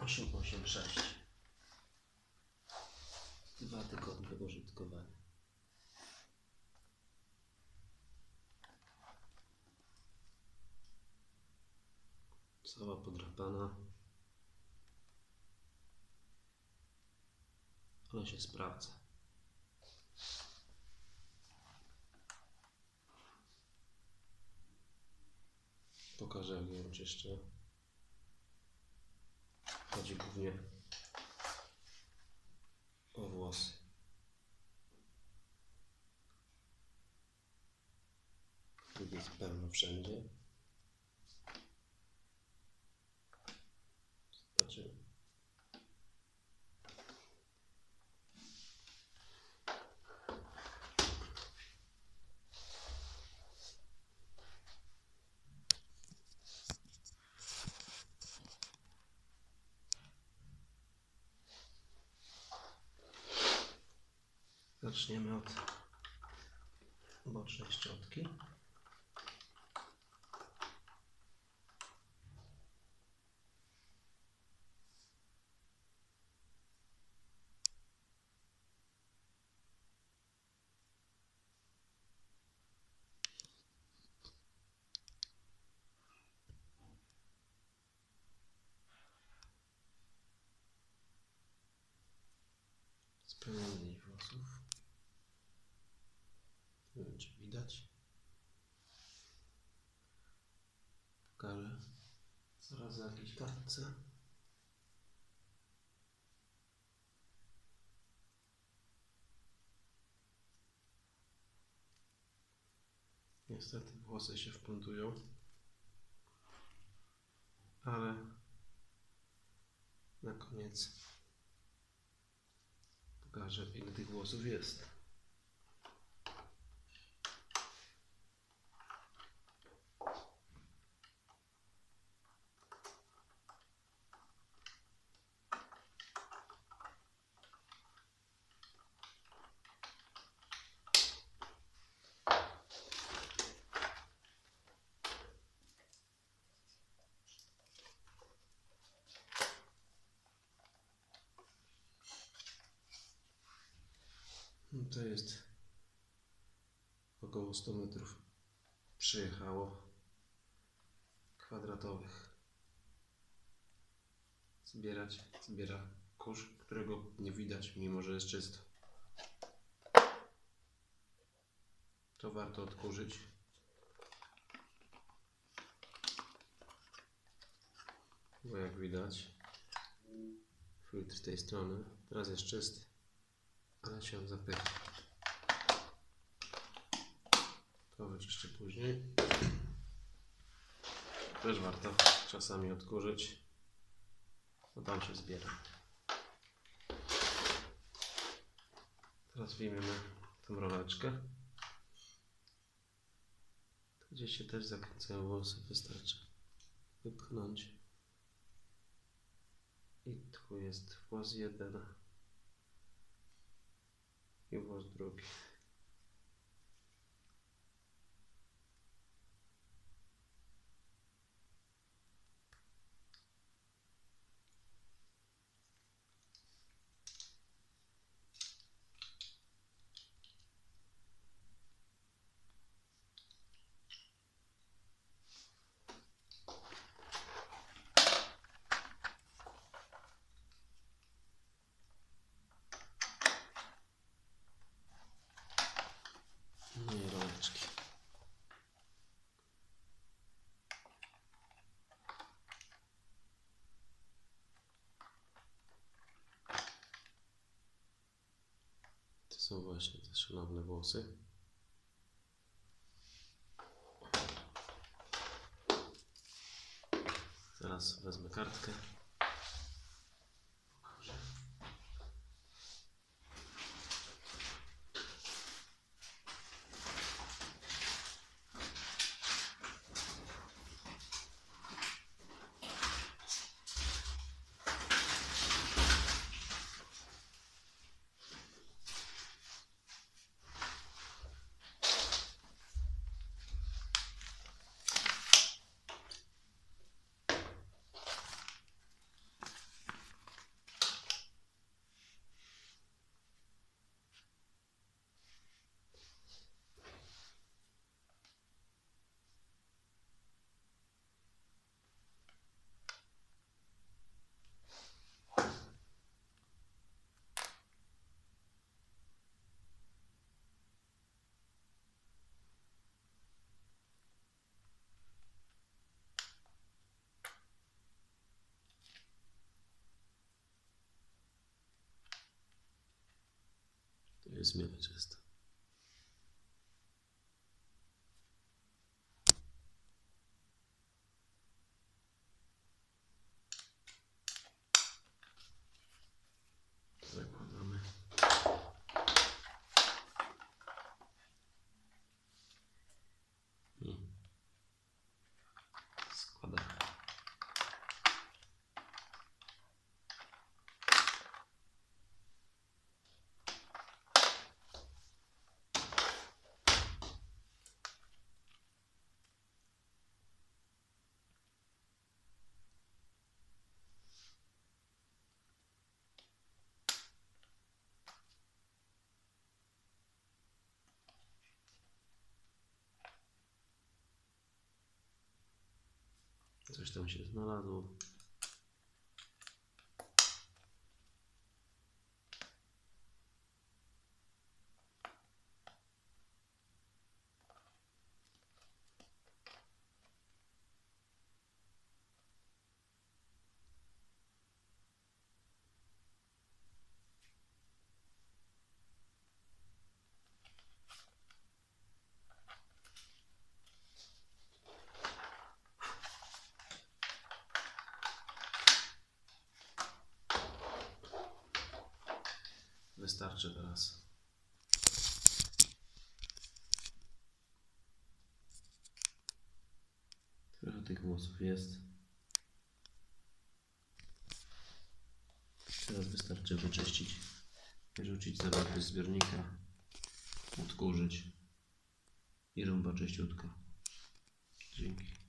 886. 2 tygodnie użytkowania. Cała podrapana, ale się sprawdza. Pokażę, jak ją czyszczę. Chodzi głównie o włosy. Jest pełno wszędzie. Zobaczymy. Zaczniemy od bocznej szczotki. Spełnienie włosów. Nie wiem, czy widać. Pokażę zaraz na jakiejś kartce. Niestety włosy się wplątują, ale na koniec pokażę, ile tych włosów jest. To jest około 100 metrów przyjechało kwadratowych. Zbiera kurz, którego nie widać, mimo że jest czysto. To warto odkurzyć. Bo jak widać, filtr z tej strony teraz jest czysty, ale się zapycha. To wyczyszczę później. Też warto czasami odkurzyć, bo tam się zbiera. Teraz wyjmiemy tą roleczkę. Gdzieś się też zakręcają włosy, wystarczy wypchnąć. I tu jest włos jeden i włos drugi. I roleczki. To są właśnie te szanowne włosy. Teraz wezmę kartkę. jest w miarę czysto. Zakładamy. I składamy. Coś tam się znalazło. Wystarczy teraz. Trochę tych włosów jest. Teraz wystarczy wyczyścić, wyrzucić zawartość zbiornika, odkurzyć i rąba czyściutka. Dzięki.